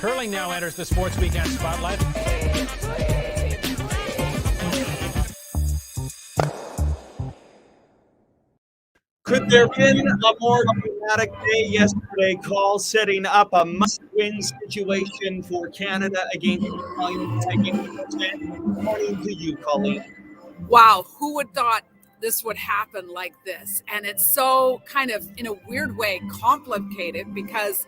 Curling now enters the Sports Weekend spotlight. Could there have been a more dramatic day yesterday, Call setting up a must-win situation for Canada against the Italian second? Morning to you, Colleen. Wow, who would thought this would happen like this? And it's so kind of, in a weird way, complicated because,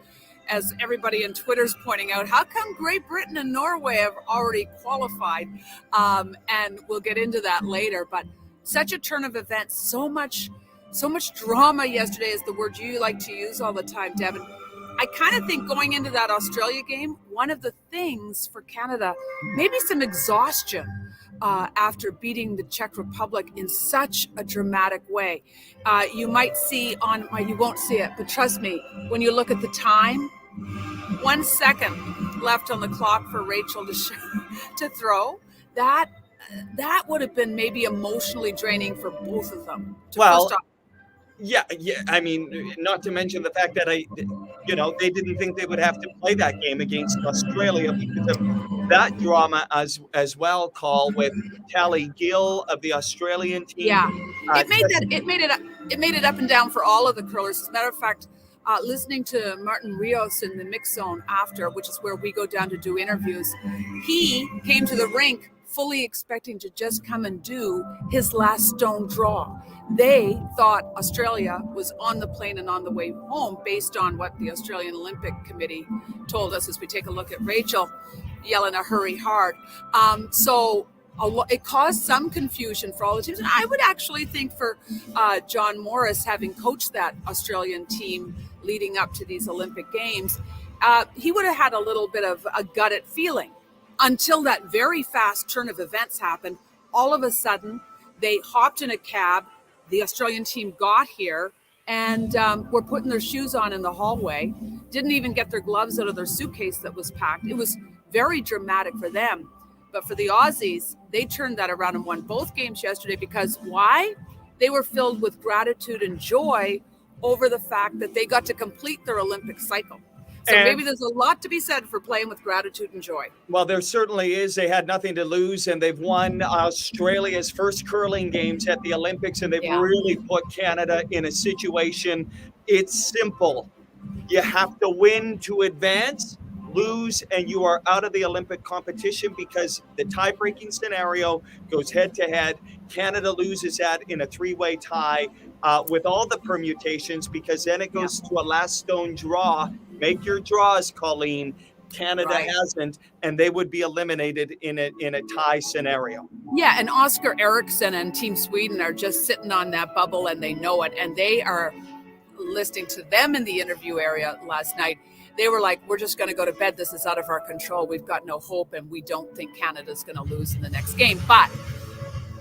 as everybody on Twitter's pointing out, how come Great Britain and Norway have already qualified? And we'll get into that later. But such a turn of events, so much drama yesterday is the word you like to use all the time, Devin. I kind of think going into that Australia game, one of the things for Canada, maybe some exhaustion after beating the Czech Republic in such a dramatic way. You might see you won't see it, but trust me, when you look at the time, 1 second left on the clock for Rachel to throw, that would have been maybe emotionally draining for both of them. Yeah. I mean, not to mention the fact that they didn't think they would have to play that game against Australia because of that drama as well. Call with Tally Gill of the Australian team. Yeah, it made it up and down for all of the curlers. As a matter of fact, listening to Martin Rios in the mix zone after, which is where we go down to do interviews, he came to the rink fully expecting to just come and do his last stone draw. They thought Australia was on the plane and on the way home based on what the Australian Olympic Committee told us as we take a look at Rachel yelling a hurry hard. So it caused some confusion for all the teams. And I would actually think for John Morris, having coached that Australian team leading up to these Olympic Games, he would have had a little bit of a gutted feeling until that very fast turn of events happened. All of a sudden, they hopped in a cab. The Australian team got here and were putting their shoes on in the hallway, didn't even get their gloves out of their suitcase that was packed. It was very dramatic for them. But for the Aussies, they turned that around and won both games yesterday because why? They were filled with gratitude and joy over the fact that they got to complete their Olympic cycle. So maybe there's a lot to be said for playing with gratitude and joy. Well, there certainly is. They had nothing to lose, and they've won Australia's first curling games at the Olympics, and they've really put Canada in a situation. It's simple. You have to win to advance, lose, and you are out of the Olympic competition because the tie-breaking scenario goes head-to-head. Canada loses that in a three-way tie with all the permutations because then it goes to a last stone draw. Make your draws, Colleen. Canada hasn't, and they would be eliminated in a tie scenario. Yeah, and Oscar Eriksson and Team Sweden are just sitting on that bubble, and they know it. And they are listening to them in the interview area last night. They were like, we're just going to go to bed. This is out of our control. We've got no hope, and we don't think Canada's going to lose in the next game. But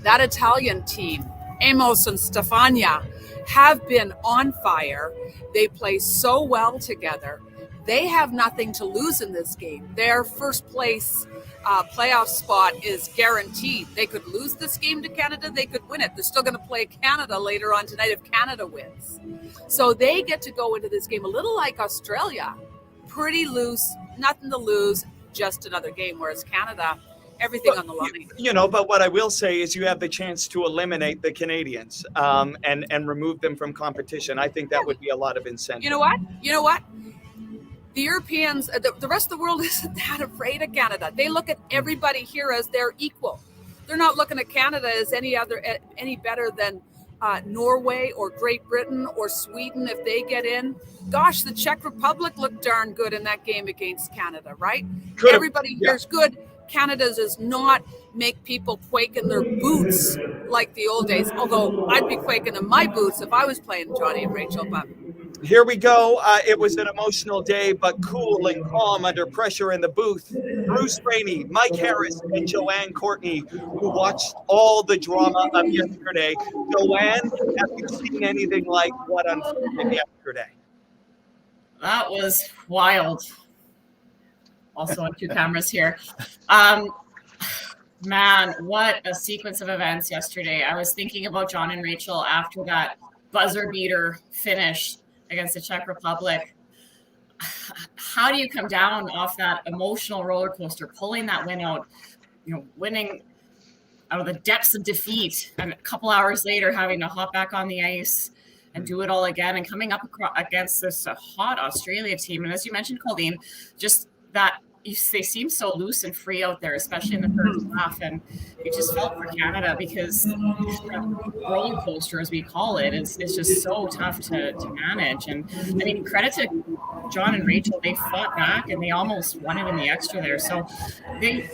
that Italian team, Amos and Stefania, have been on fire. They play so well together. They have nothing to lose in this game. Their first place playoff spot is guaranteed. They could lose this game to Canada. They could win it. They're still going to play Canada later on tonight if Canada wins. So they get to go into this game a little like Australia, pretty loose, nothing to lose, just another game, whereas Canada, everything on the line. But what I will say is you have the chance to eliminate the Canadians and remove them from competition. I think that would be a lot of incentive. You know what? The Europeans, the rest of the world isn't that afraid of Canada. They look at everybody here as their equal. They're not looking at Canada as any better than Norway or Great Britain or Sweden if they get in. Gosh, the Czech Republic looked darn good in that game against Canada, right? Everybody here's good. Canada does not make people quake in their boots like the old days, although I'd be quaking in my boots if I was playing Johnny and Rachel. But here we go. It was an emotional day, but cool and calm under pressure in the booth. Bruce Rainey, Mike Harris, and Joanne Courtney, who watched all the drama of yesterday. Joanne, have you seen anything like what unfolded yesterday? That was wild. Also on two cameras here. Man, what a sequence of events yesterday. I was thinking about John and Rachel after that buzzer beater finish against the Czech Republic. how do you come down off that emotional roller coaster, pulling that win out, winning out of the depths of defeat, and a couple hours later having to hop back on the ice and do it all again, and coming up against this hot Australia team. And as you mentioned, Colleen, just that they seem so loose and free out there, especially in the first half. And it just felt for Canada, because roller coaster, as we call it, is just so tough to manage. And I mean, credit to John and Rachel, they fought back and they almost won it in the extra there. So they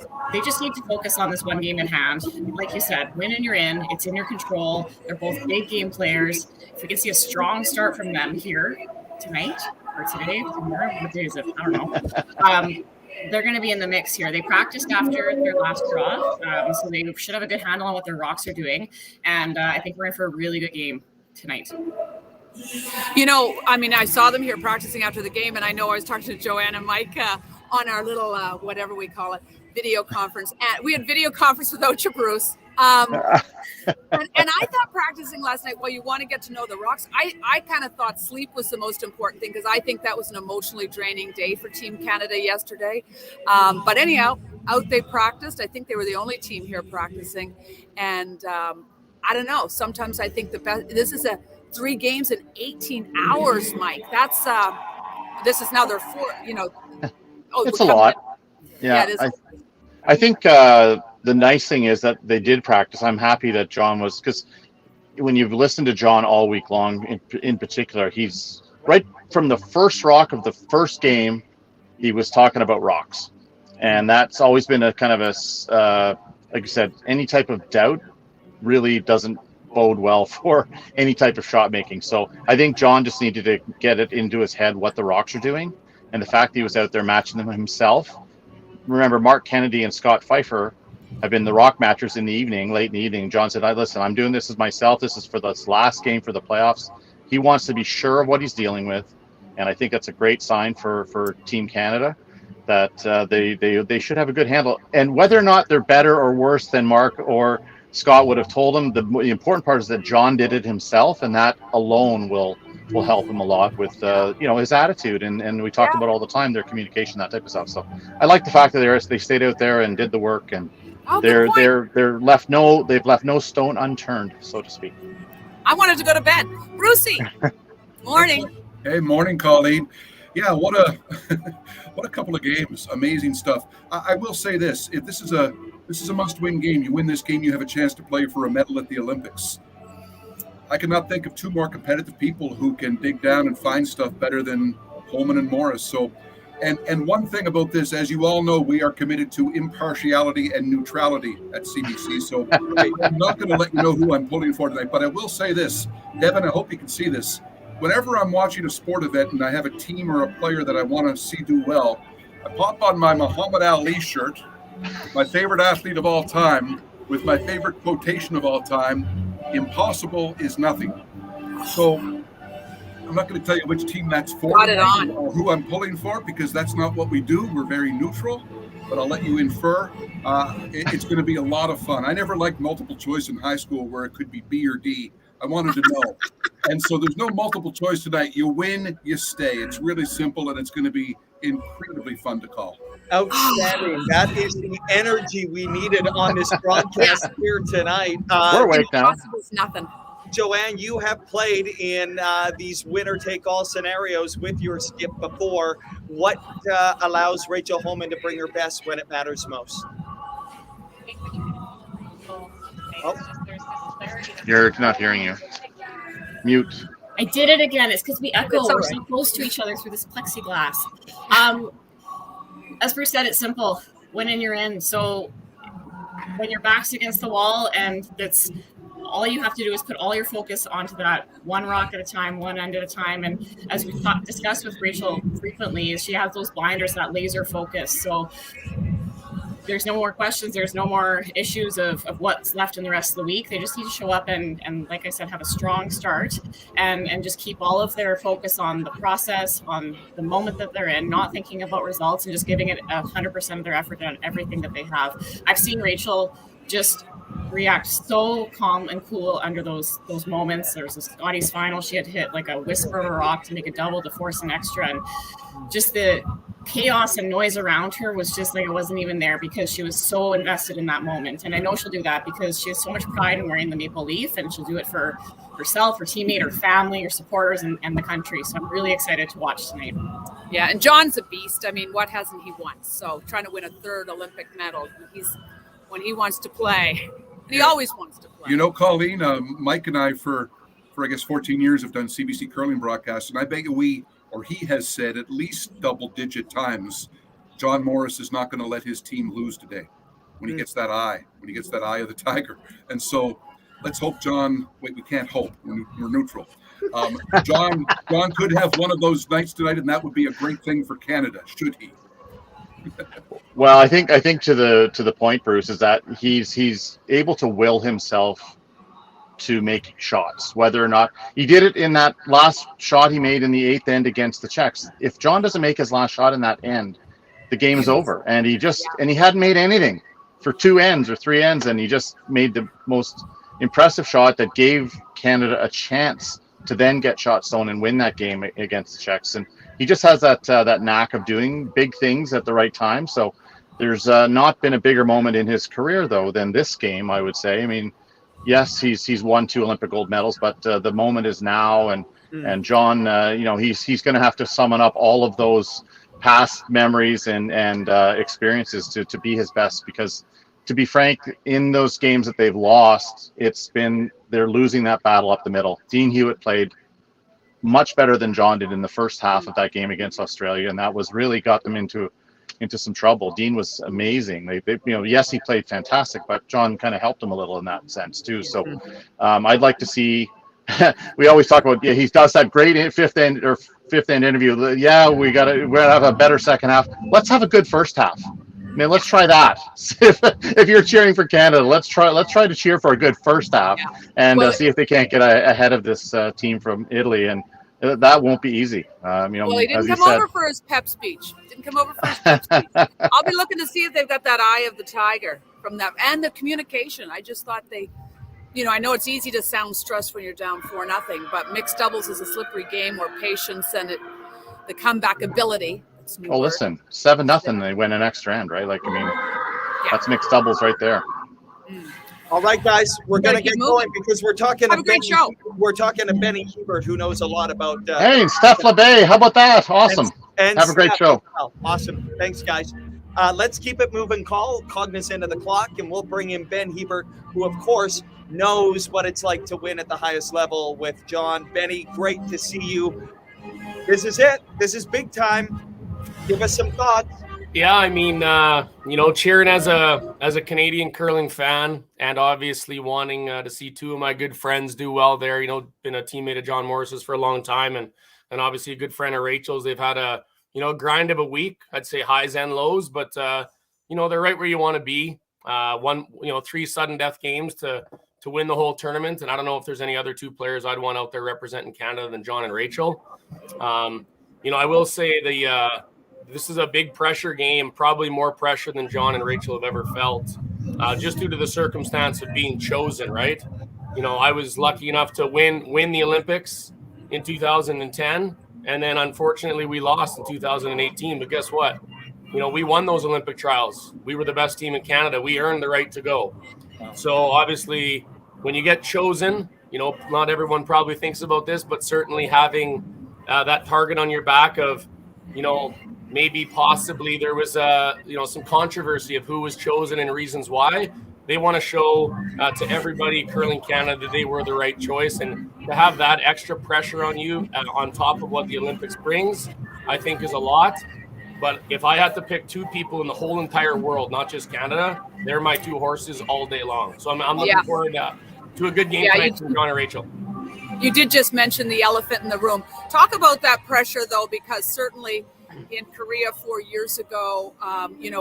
just need to focus on this one game in hand. Like you said, win and you're in. It's in your control. They're both big game players. If we can see a strong start from them here tonight or today, tomorrow, what day is it? I don't know. They're going to be in the mix here. They practiced after their last draw, so they should have a good handle on what their rocks are doing. And I think we're in for a really good game tonight. I mean, I saw them here practicing after the game, and I know I was talking to Joanne and Mike on our little, whatever we call it, video conference. And we had video conference without you, Bruce. And I thought practicing last night, well, you want to get to know the rocks. I kind of thought sleep was the most important thing, because I think that was an emotionally draining day for Team Canada yesterday. But anyhow, out they practiced. I think they were the only team here practicing. And I don't know. Sometimes I think the best. This is 3 games in 18 hours, Mike. That's this is now their 4th. It's a lot. Yeah, it is. I think the nice thing is that they did practice. I'm happy that John was, because when you've listened to John all week long, in particular, he's right from the first rock of the first game, he was talking about rocks. And that's always been a kind of like you said, any type of doubt really doesn't bode well for any type of shot making. So I think John just needed to get it into his head what the rocks are doing. And the fact that he was out there matching them himself. Remember, Mark Kennedy and Scott Pfeiffer have been the rock matchers in the evening, late in the evening. John said, listen, I'm doing this as myself. This is for this last game for the playoffs. He wants to be sure of what he's dealing with. And I think that's a great sign for Team Canada, that they should have a good handle. And whether or not they're better or worse than Mark or Scott would have told him, the important part is that John did it himself, and that alone will help him a lot with his attitude, and we talked about all the time their communication, that type of stuff. So I like the fact that they stayed out there and did the work, and they've left no stone unturned, so to speak. I wanted to go to bed. Brucey, morning. Hey, morning, Colleen. Yeah, what a couple of games. Amazing stuff. I will say this: if this is a must-win game, you win this game, you have a chance to play for a medal at the Olympics. I cannot think of 2 more competitive people who can dig down and find stuff better than Holman and Morris. So, and one thing about this, as you all know, we are committed to impartiality and neutrality at CBC. So I'm not going to let you know who I'm pulling for tonight, but I will say this, Devin, I hope you can see this. Whenever I'm watching a sport event and I have a team or a player that I want to see do well, I pop on my Muhammad Ali shirt, my favorite athlete of all time, with my favorite quotation of all time, impossible is nothing. So I'm not going to tell you which team that's for or who I'm pulling for, because that's not what we do. We're very neutral, but I'll let you infer. It's going to be a lot of fun. I never liked multiple choice in high school where it could be B or D. I wanted to know. And so there's no multiple choice tonight. You win, you stay. It's really simple, and it's going to be incredibly fun to call. Outstanding. That is the energy we needed on this broadcast here tonight. We're awake now. Nothing. Joanne, you have played in these winner-take-all scenarios with your skip before. What allows Rachel Holman to bring her best when it matters most? Oh. You're not hearing you. Mute. I did it again. It's because we echo. We're so close to each other through this plexiglass. As Bruce said, it's simple. Win and you're in. So when your back's against the wall and it's all you have to do is put all your focus onto that one rock at a time, one end at a time. And as we discussed with Rachel frequently, is she has those blinders, that laser focus. So there's no more questions. There's no more issues of what's left in the rest of the week. They just need to show up and like I said, have a strong start and just keep all of their focus on the process, on the moment that they're in, not thinking about results and just giving it 100% of their effort on everything that they have. I've seen Rachel just react so calm and cool under those moments. There was a Scotties final. She had hit like a whisper of a rock to make a double to force an extra. And just the chaos and noise around her was just like it wasn't even there because she was so invested in that moment. And I know she'll do that because she has so much pride in wearing the maple leaf, and she'll do it for herself, her teammate, her family, her supporters, and the country. So I'm really excited to watch tonight. Yeah, and John's a beast. I mean, what hasn't he won? So trying to win a third Olympic medal, when he wants to play. And he always wants to play. You know, Colleen, Mike and I for I guess 14 years have done CBC curling broadcasts, and I bet you he has said at least double-digit times, John Morris is not going to let his team lose today when he gets that eye of the tiger. And so let's hope John. Wait, we can't hope. We're neutral. John could have one of those nights tonight, and that would be a great thing for Canada, should he? Well, I think to the point, Bruce, is that he's able to will himself to make shots, whether or not he did it in that last shot he made in the 8th end against the Czechs. If John doesn't make his last shot in that end, the game is over. And he hadn't made anything for 2 ends or 3 ends, and he just made the most impressive shot that gave Canada a chance to then get shot stolen and win that game against the Czechs. And he just has that knack of doing big things at the right time. So there's not been a bigger moment in his career, though, than this game, I would say. I mean, yes, he's won 2 Olympic gold medals, but the moment is now. And John, he's going to have to summon up all of those past memories and experiences to be his best. Because, to be frank, in those games that they've lost, they're losing that battle up the middle. Dean Hewitt played much better than John did in the first half of that game against Australia, and that was really got them into some trouble. Dean was amazing. Yes, he played fantastic, but John kind of helped him a little in that sense too. So I'd like to see. We always talk about he does that great fifth end interview. Yeah, we're gonna have a better second half. Let's have a good first half. I mean, let's try that. If you're cheering for Canada, let's try to cheer for a good first half and see if they can't get ahead of this team from Italy. And that won't be easy. He didn't come over for his pep speech. I'll be looking to see if they've got that eye of the tiger from that and the communication. I just thought I know it's easy to sound stressed when you're down 4-0, but mixed doubles is a slippery game where patience and the comeback ability. Listen, 7-0, they win an extra end, right? That's mixed doubles right there. All right, guys, we're going to get going because we're talking to great show. We're talking to Ben Hebert, who knows a lot about. Hey, Steph Labbé, how about that? Awesome. And have a great show. Awesome. Thanks, guys. Let's keep it moving. Cognizant of the clock, and we'll bring in Ben Hebert, who, of course, knows what it's like to win at the highest level with John. Benny, great to see you. This is it. This is big time. Give us some thoughts. Yeah, I mean, cheering as a Canadian curling fan, and obviously wanting to see 2 of my good friends do well there. Been a teammate of John Morris's for a long time, and obviously a good friend of Rachel's. They've had a grind of a week. I'd say highs and lows, but they're right where you want to be. 3 sudden death games to win the whole tournament, and I don't know if there's any other 2 players I'd want out there representing Canada than John and Rachel. I will say this is a big pressure game, probably more pressure than John and Rachel have ever felt, just due to the circumstance of being chosen, right? I was lucky enough to win the Olympics in 2010, and then unfortunately we lost in 2018. But guess what? We won those Olympic trials. We were the best team in Canada. We earned the right to go. So obviously, when you get chosen, not everyone probably thinks about this, but certainly having that target on your back of, maybe possibly there was some controversy of who was chosen and reasons why. They want to show to everybody curling Canada that they were the right choice, and to have that extra pressure on you on top of what the Olympics brings, I think is a lot. But if I had to pick 2 people in the whole entire world, not just Canada, they're my 2 horses all day long. So I'm looking forward to a good game tonight from John and Rachel. You did just mention the elephant in the room. Talk about that pressure, though, because certainly in Korea 4 years ago,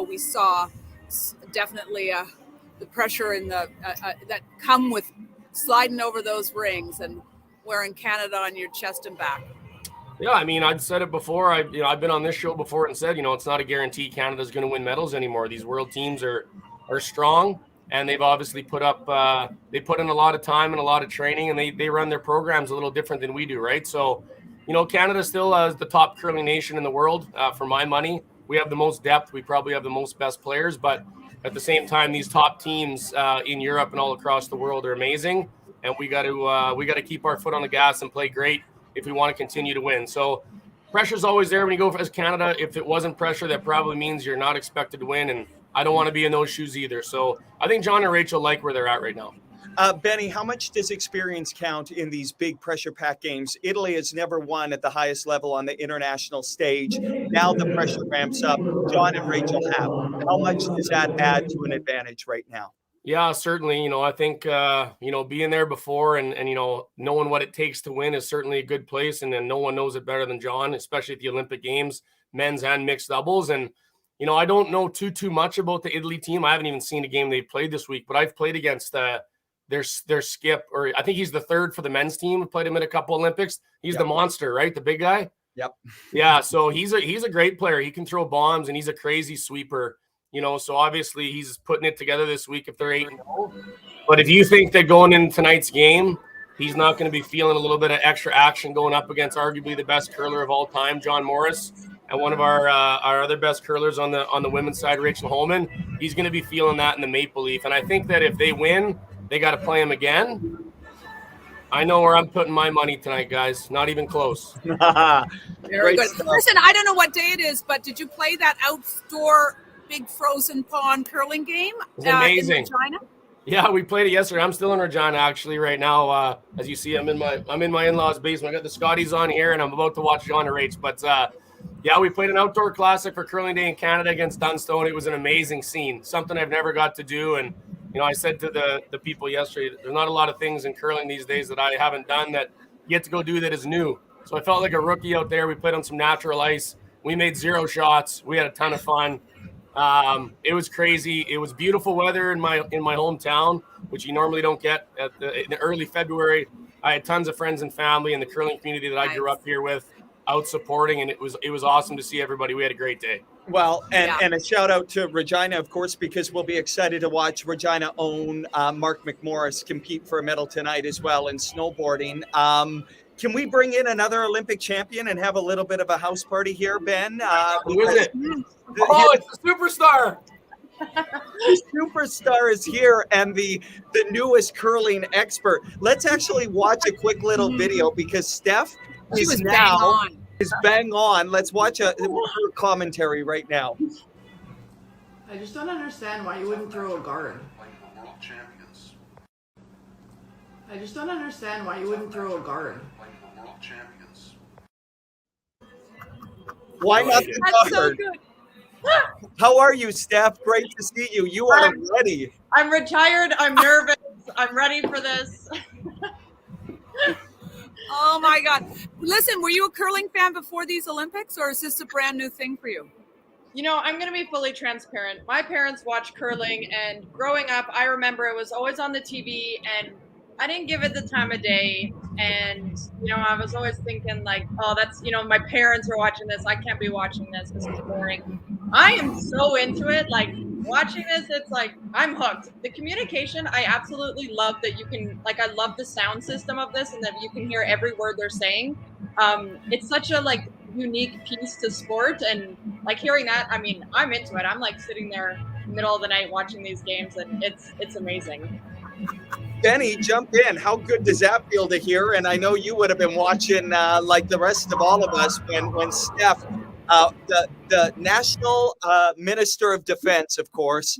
we saw definitely the pressure in that come with sliding over those rings and wearing Canada on your chest and back. Yeah, I mean, I've said it before. I've been on this show before and said, it's not a guarantee Canada's going to win medals anymore. These world teams are strong. and they've obviously put in a lot of time and a lot of training, and they run their programs a little different than we do, right? So, Canada still is the top curling nation in the world, for my money. We have the most depth. We probably have the most best players, but at the same time, these top teams in Europe and all across the world are amazing, and we got to keep our foot on the gas and play great if we want to continue to win. So pressure's always there when you go as Canada. If it wasn't pressure, that probably means you're not expected to win, and I don't want to be in those shoes either. So I think John and Rachel like where they're at right now. Benny, how much does experience count in these big pressure pack games? Italy has never won at the highest level on the international stage. Now the pressure ramps up. John and Rachel have. How much does that add to an advantage right now? Yeah, certainly. I think, being there before and knowing what it takes to win is certainly a good place. And then no one knows it better than John, especially at the Olympic Games, men's and mixed doubles. And, I don't know too much about the Italy team. I haven't even seen a game they've played this week, but I've played against their skip, or I think he's the third for the men's team. Played him at a couple Olympics. He's the monster, right? The big guy. Yep. Yeah. So he's a great player. He can throw bombs and he's a crazy sweeper. So obviously he's putting it together this week if they're 8-0. But if you think that going into tonight's game, he's not going to be feeling a little bit of extra action going up against arguably the best curler of all time, John Morris, and one of our other best curlers on the women's side, Rachel Holman, he's going to be feeling that in the Maple Leaf. And I think that if they win, they got to play him again. I know where I'm putting my money tonight, guys. Not even close. Very good. Listen, I don't know what day it is, but did you play that outdoor big frozen pond curling game? It's amazing. In Regina? Yeah, we played it yesterday. I'm still in Regina actually right now. As you see, I'm in my in-laws' basement. I got the Scotties on here, and I'm about to watch John and Rach. But yeah, we played an outdoor classic for Curling Day in Canada against Dunstone. It was an amazing scene, something I've never got to do. And I said to the people yesterday, there's not a lot of things in curling these days that I haven't done that you get to go do that is new. So I felt like a rookie out there. We played on some natural ice. We made 0 shots. We had a ton of fun. It was crazy. It was beautiful weather in my hometown, which you normally don't get in early February. I had tons of friends and family in the curling community that I grew up here with out supporting, and it was awesome to see everybody. We had a great day. Well, and a shout out to Regina, of course, because we'll be excited to watch Regina own Mark McMorris compete for a medal tonight as well in snowboarding. Can we bring in another Olympic champion and have a little bit of a house party here, Ben? Who is it? It's the superstar. The superstar is here, and the newest curling expert. Let's actually watch a quick little video because Steph is bang on. Let's watch her commentary right now. I just don't understand why you wouldn't throw a guard. I just don't understand why you wouldn't throw a guard. Why not the That's so guard? good. How are you, Steph? Great to see you. You are ready. I'm retired. I'm nervous. I'm ready for this. Oh my God. Listen, were you a curling fan before these Olympics, or is this a brand new thing for you? I'm going to be fully transparent. My parents watched curling, and growing up, I remember it was always on the TV, and I didn't give it the time of day. And, I was always thinking like, oh, that's, my parents are watching this. I can't be watching this. This is boring. I am so into it. Like watching this, it's like, I'm hooked. The communication, I absolutely love that you can, I love the sound system of this and that you can hear every word they're saying. It's such a unique piece to sport. And hearing that, I mean, I'm into it. I'm sitting there middle of the night watching these games, and it's amazing. Benny, jump in. How good does that feel to hear? And I know you would have been watching like the rest of all of us when Steph, the National Minister of Defense, of course,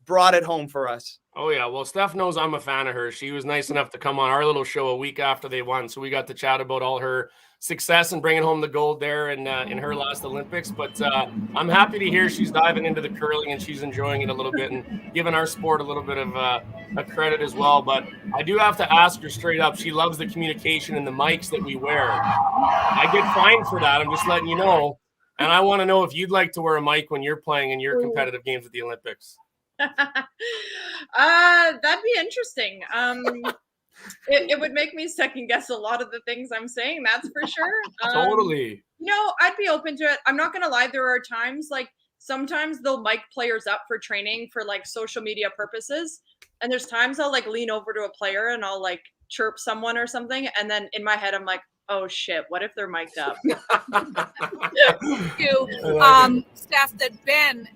brought it home for us. Oh, yeah. Well, Steph knows I'm a fan of her. She was nice enough to come on our little show a week after they won. So we got to chat about all her success and bringing home the gold there in her last Olympics. But I'm happy to hear she's diving into the curling and she's enjoying it a little bit and giving our sport a little bit of a credit as well. But I do have to ask her straight up. She loves the communication and the mics that we wear. I get fined for that. I'm just letting you know. And I want to know if you'd like to wear a mic when you're playing in your competitive games at the Olympics. That'd be interesting. It would make me second guess a lot of the things I'm saying, that's for sure. Totally. I'd be open to it. I'm not gonna lie, there are times sometimes they'll mic players up for training for like social media purposes. And there's times I'll like lean over to a player and I'll like chirp someone or something. And then in my head, I'm like, oh shit, what if they're mic'd up? Steph, that Ben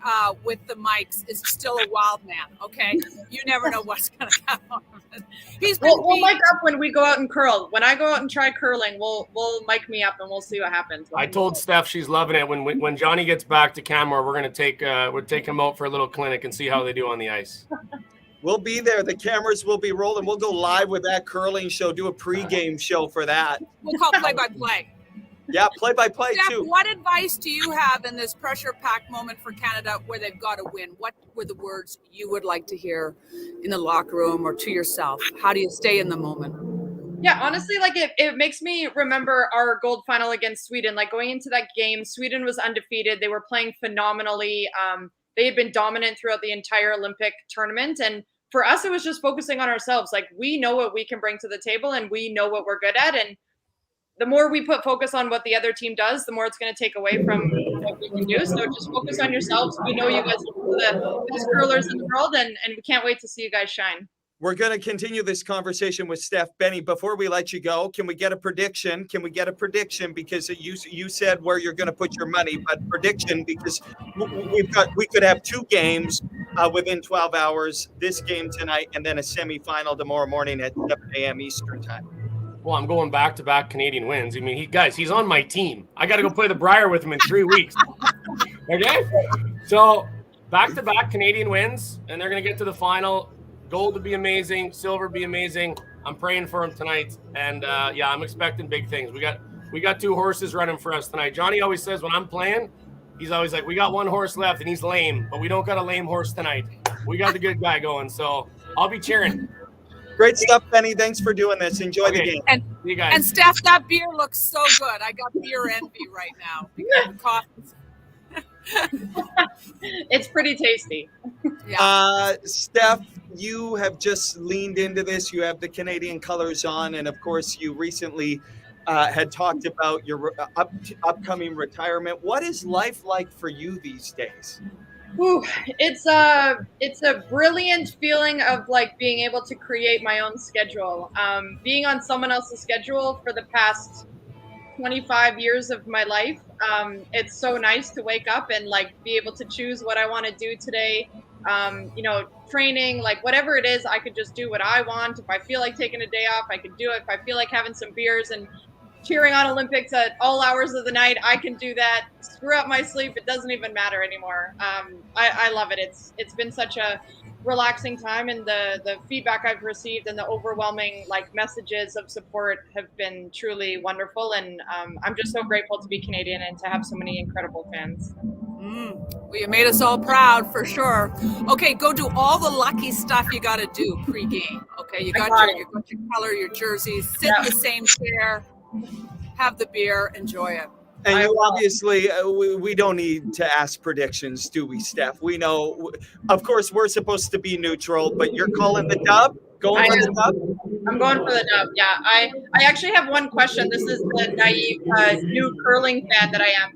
with the mics is still a wild man, okay? You never know what's going to happen. We'll mic up when we go out and curl. When I go out and try curling, we'll mic me up and we'll see what happens. I told Steph she's loving it. When Johnny gets back to Canmore, we're going to we'll take him out for a little clinic and see how they do on the ice. We'll be there. The cameras will be rolling. We'll go live with that curling show, do a pregame show for that. We'll call play-by-play. Yeah, play-by-play too. What advice do you have in this pressure-packed moment for Canada where they've got to win? What were the words you would like to hear in the locker room or to yourself? How do you stay in the moment? Yeah, honestly, like it makes me remember our gold final against Sweden. Like going into that game, Sweden was undefeated. They were playing phenomenally. They had been dominant throughout the entire Olympic tournament. And for us, it was just focusing on ourselves. Like we know what we can bring to the table and we know what we're good at. And the more we put focus on what the other team does, the more it's going to take away from what we can do. So just focus on yourselves. We know you guys are the best curlers in the world, and we can't wait to see you guys shine. We're going to continue this conversation with Steph. Benny, before we let you go, can we get a prediction? Because you said where you're going to put your money, but prediction, because we could have two games within 12 hours, this game tonight, and then a semifinal tomorrow morning at 7 a.m. Eastern time. Well, I'm going back-to-back Canadian wins. I mean, he's on my team. I got to go play the Brier with him in 3 weeks. Okay? So back-to-back Canadian wins, and they're going to get to the final. Gold would be amazing. Silver would be amazing. I'm praying for him tonight. And, I'm expecting big things. We got two horses running for us tonight. Johnny always says when I'm playing, he's always like, we got one horse left, and he's lame. But we don't got a lame horse tonight. We got the good guy going. So I'll be cheering. Great stuff, Benny. Thanks for doing this. Enjoy the game. And you guys. And Steph, that beer looks so good. I got beer envy right now because of coffee. It's pretty tasty. Yeah. Steph, you have just leaned into this. You have the Canadian colors on, and of course, you recently had talked about your upcoming retirement. What is life like for you these days? Ooh, it's a brilliant feeling of like being able to create my own schedule. Being on someone else's schedule for the past 25 years of my life, it's so nice to wake up and like be able to choose what I want to do today. Training, like whatever it is, I could just do what I want. If I feel like taking a day off, I could do it. If I feel like having some beers and cheering on Olympics at all hours of the night, I can do that. Screw up my sleep, it doesn't even matter anymore. I love it. It's been such a relaxing time, and the feedback I've received and the overwhelming like messages of support have been truly wonderful, and I'm just so grateful to be Canadian and to have so many incredible fans. Well, you made us all proud for sure. Okay, go do all the lucky stuff you got to do pre-game. Okay, you got your color, your jersey, sit in the same chair, have the beer, enjoy it. And you obviously, we don't need to ask predictions, do we, Steph? We know, of course, we're supposed to be neutral, but you're calling the dub? Going for the dub? I'm going for the dub, yeah. I actually have one question. This is the naive new curling fan that I am.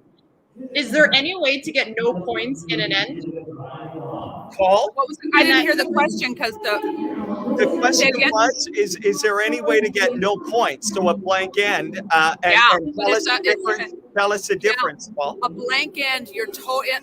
Is there any way to get no points in an end? Call? I didn't hear the question because the question was, is there any way to get no points? So a blank end, and tell us the difference, Paul. A blank end,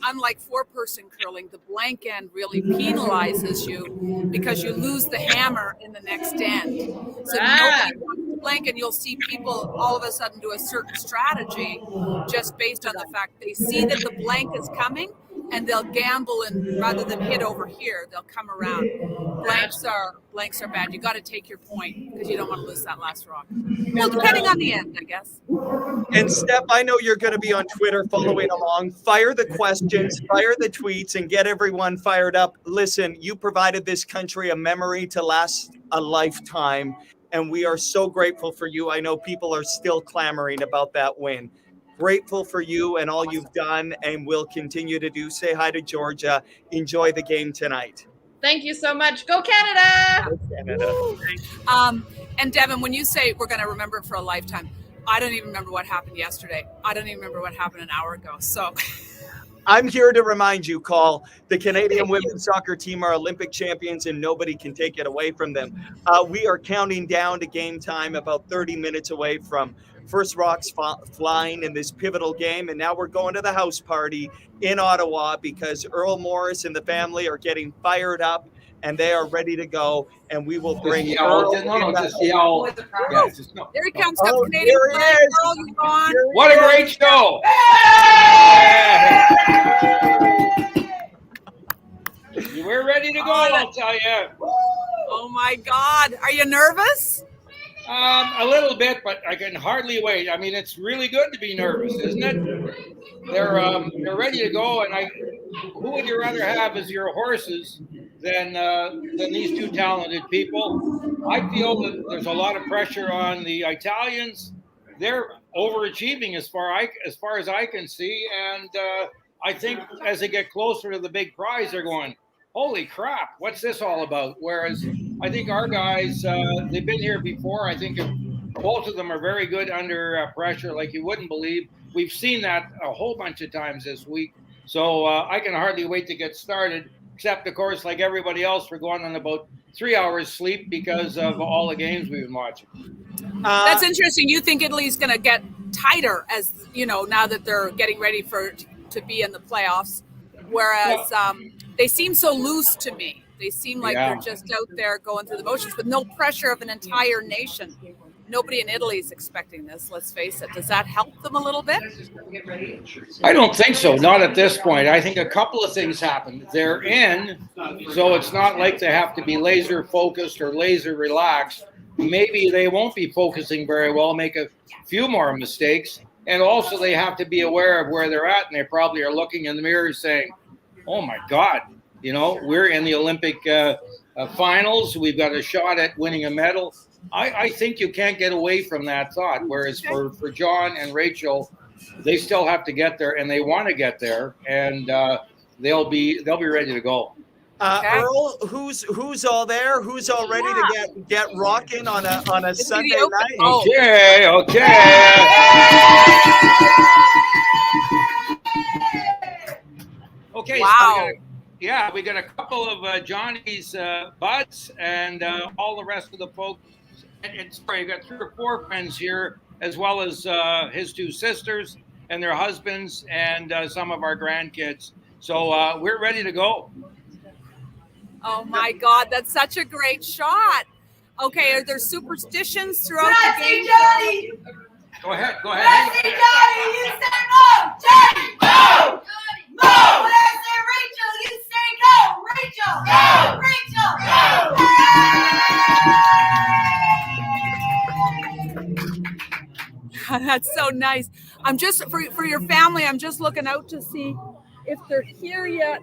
unlike four-person curling, the blank end really penalizes you because you lose the hammer in the next end. So nobody wants to blank, and you'll see people all of a sudden do a certain strategy just based on the fact they see that the blank is coming, and they'll gamble, and rather than hit over here, they'll come around. Blanks are bad. You got to take your point because you don't want to lose that last rock. Well, depending on the end, I guess. And Steph, I know you're going to be on Twitter following along. Fire the questions, fire the tweets, and get everyone fired up. Listen, you provided this country a memory to last a lifetime, and we are so grateful for you. I know people are still clamoring about that win. Grateful for you and all you've done, and will continue to do. Say hi to Georgia. Enjoy the game tonight. Thank you so much. Go Canada! Go Canada. And Devin, when you say we're going to remember it for a lifetime, I don't even remember what happened yesterday. I don't even remember what happened an hour ago. So I'm here to remind you, Call, the Canadian women's soccer team are Olympic champions and nobody can take it away from them. We are counting down to game time, about 30 minutes away from first rocks flying in this pivotal game. And now we're going to the house party in Ottawa because Earl Morris and the family are getting fired up and they are ready to go. And we will bring Earl. Just yell. Yeah, There he comes. Oh, Canadian there he flag. is. Earl, you gone. What a great show! We're ready to go, I'll tell you. Oh my God. Are you nervous? A little bit, but I can hardly wait. I mean, it's really good to be nervous, isn't it? They're ready to go, and who would you rather have as your horses than these two talented people? I feel that there's a lot of pressure on the Italians. They're overachieving as far as I can see, and I think as they get closer to the big prize, they're going, holy crap, what's this all about? Whereas I think our guys, they've been here before. I think both of them are very good under pressure, like you wouldn't believe. We've seen that a whole bunch of times this week. So I can hardly wait to get started, except, of course, like everybody else, we're going on about 3 hours sleep because of all the games we've been watching. That's interesting. You think Italy's going to get tighter as, now that they're getting ready to be in the playoffs, whereas they seem so loose to me. They seem like they're just out there going through the motions with no pressure of an entire nation. Nobody in Italy is expecting this, let's face it. Does that help them a little bit? I don't think so, not at this point. I think a couple of things happen. They're in, so it's not like they have to be laser focused or laser relaxed. Maybe they won't be focusing very well, make a few more mistakes. And also they have to be aware of where they're at, and they probably are looking in the mirror saying, oh my God, we're in the Olympic finals. We've got a shot at winning a medal. I think you can't get away from that thought. Whereas for John and Rachel, they still have to get there, and they want to get there, and they'll be ready to go. Earl, who's all there? Who's all ready to get rocking on a Sunday night? Okay. Okay. Wow. So we got a couple of Johnny's buds and all the rest of the folks. And sorry, I got 3 or 4 friends here, as well as his 2 sisters and their husbands and some of our grandkids. So we're ready to go. Oh my God, that's such a great shot. Okay, are there superstitions throughout the game? Johnny! Go ahead. Johnny, you say no! Johnny, no! No! When I say Rachel, you say no! Rachel! No! Rachel! That's so nice. I'm just, for your family, I'm just looking out to see if they're here yet.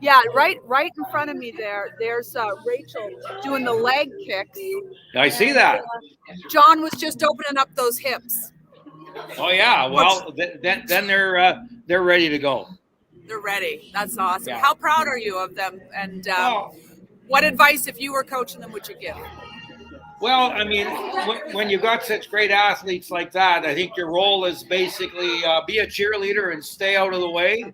Yeah, right in front of me there's Rachel doing the leg kicks. I see that. John was just opening up those hips. Oh yeah, well then they're ready to go. They're ready. That's awesome. Yeah. How proud are you of them? And what advice, if you were coaching them, would you give? Well, I mean, when you've got such great athletes like that, I think your role is basically be a cheerleader and stay out of the way.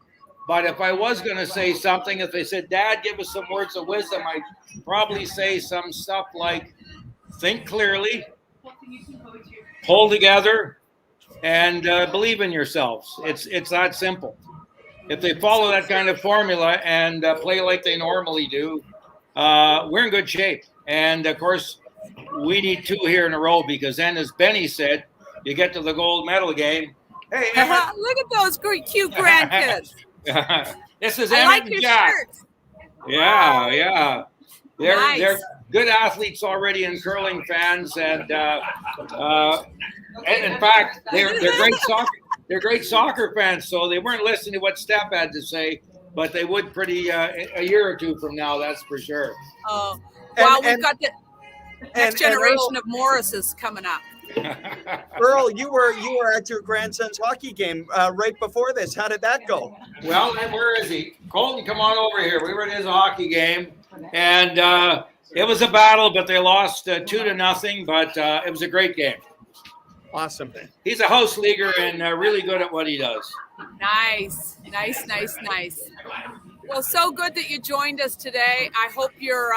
But if I was going to say something, if they said, Dad, give us some words of wisdom, I'd probably say some stuff like, think clearly, hold together, and believe in yourselves. It's that simple. If they follow that kind of formula and play like they normally do, we're in good shape. And, of course, we need 2 here in a row because then, as Benny said, you get to the gold medal game. Hey, Emma. Look at those cute grandkids. This is I Emmett like and your Jack. shirt. Yeah. They're Nice. good athletes already and curling fans, and in fact, they're great soccer. They're great soccer fans, so they weren't listening to what Steph had to say, but they would pretty a year or 2 from now, that's for sure. Oh, wow! We've got the next generation Earl, of Morrises coming up. Earl, you were at your grandson's hockey game right before this. How did that go? Well, where is he? Colton, come on over here. We were at his hockey game, and it was a battle, but they lost 2-0. But it was a great game. Awesome. He's a house leaguer and really good at what he does. Nice. Well, so good that you joined us today. I hope you're.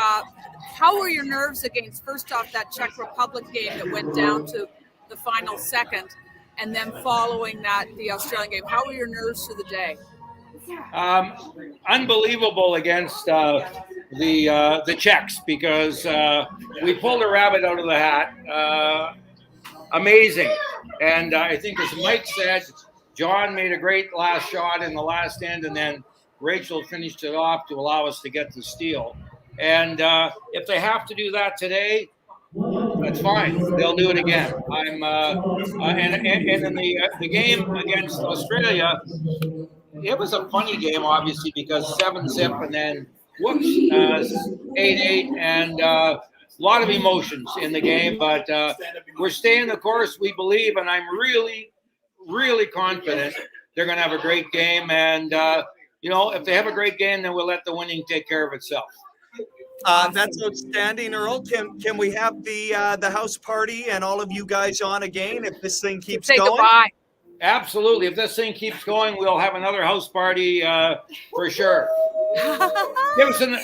How were your nerves against, first off, that Czech Republic game that went down to the final second, and then following that, the Australian game? How were your nerves through the day? Unbelievable against the Czechs, because we pulled a rabbit out of the hat. Amazing. And I think, as Mike said, John made a great last shot in the last end, and then Rachel finished it off to allow us to get the steal. And if they have to do that today, that's fine. They'll do it again. And in the game against Australia, it was a funny game, obviously, because 7-0 and then whoops, 8-8, and a lot of emotions in the game. But we're staying the course, we believe, and I'm really, really confident they're going to have a great game. And if they have a great game, then we'll let the winning take care of itself. That's outstanding, Earl. Can we have the house party and all of you guys on again if this thing keeps going? Goodbye. Absolutely. If this thing keeps going, we'll have another house party for sure. Give us an.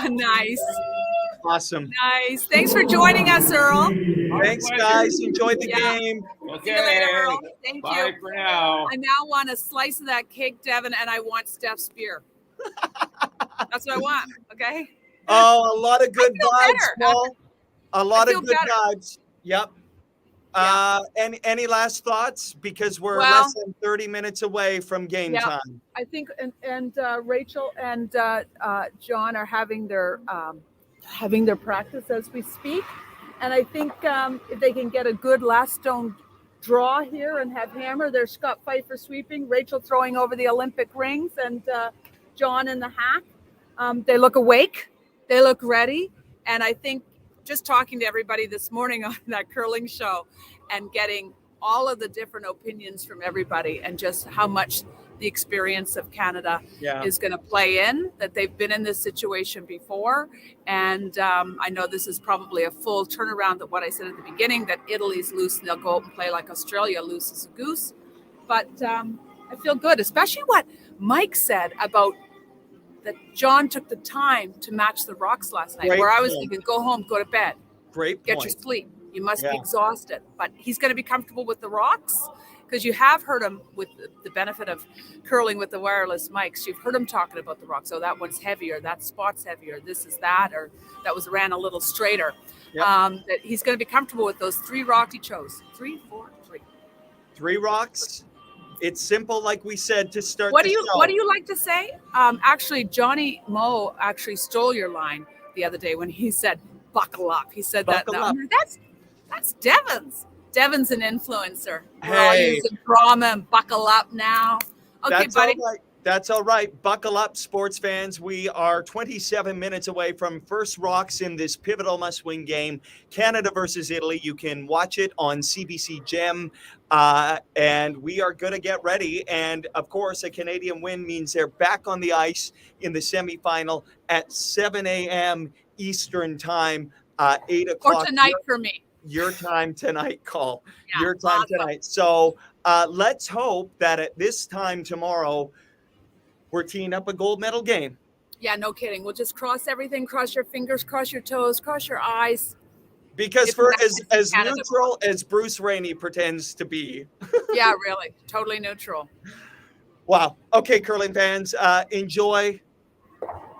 Nice. Awesome. Nice. Thanks for joining us, Earl. Thanks, guys. Enjoy the game. Okay. See you later, Earl. Thank Bye you. for now. I now want a slice of that cake, Devin, and I want Steph's beer. That's what I want. Okay. Oh, a lot of good vibes, Paul. A lot of good better. vibes. Yep. Yeah. Any last thoughts? Because we're Well, less than 30 minutes away from game time. I think, and Rachel and John are having their practice as we speak, and I think if they can get a good last stone draw here and have hammer, there's Scott Pfeiffer sweeping, Rachel throwing over the Olympic rings, and John in the hack. They look awake, they look ready, and I think just talking to everybody this morning on that curling show and getting all of the different opinions from everybody and just how much the experience of Canada is going to play in, that they've been in this situation before. And I know this is probably a full turnaround of what I said at the beginning, that Italy's loose and they'll go out and play like Australia, loose as a goose. But I feel good, especially what Mike said about that John took the time to match the rocks last night, where I was thinking, go home, go to bed. Get your sleep. You must be exhausted. But he's going to be comfortable with the rocks, because you have heard him, with the benefit of curling with the wireless mics, you've heard him talking about the rocks. Oh, that one's heavier, that spot's heavier, this is that, or that was ran a little straighter. That he's going to be comfortable with those 3 rocks he chose. 3, 4, 3. 3 rocks. It's simple, like we said, to start. What do you like to say? Actually, Johnny Moe actually stole your line the other day when he said "buckle up." He said Buckle up. That's Devin's. Devin's an influencer. We're all using drama and buckle up now. Okay, That's buddy. all right. That's all right. Buckle up, sports fans. We are 27 minutes away from first rocks in this pivotal must-win game, Canada versus Italy. You can watch it on CBC Gem, and we are going to get ready. And, of course, a Canadian win means they're back on the ice in the semifinal at 7 a.m. Eastern time, 8 o'clock. Or tonight for me. Your time tonight, call. Yeah, Your time awesome. tonight. So let's hope that at this time tomorrow, we're teeing up a gold medal game. Yeah, no kidding. We'll just cross everything, cross your fingers, cross your toes, cross your eyes. Because for as neutral as Bruce Rainey pretends to be. Yeah, really. Totally neutral. Wow. Okay, curling fans, enjoy.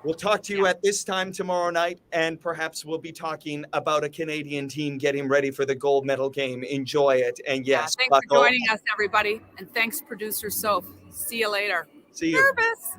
We'll talk to you at this time tomorrow night, and perhaps we'll be talking about a Canadian team getting ready for the gold medal game. Enjoy it. And yes, thanks for joining us, everybody. And thanks, producer Soph. See you later. See you. Nervous.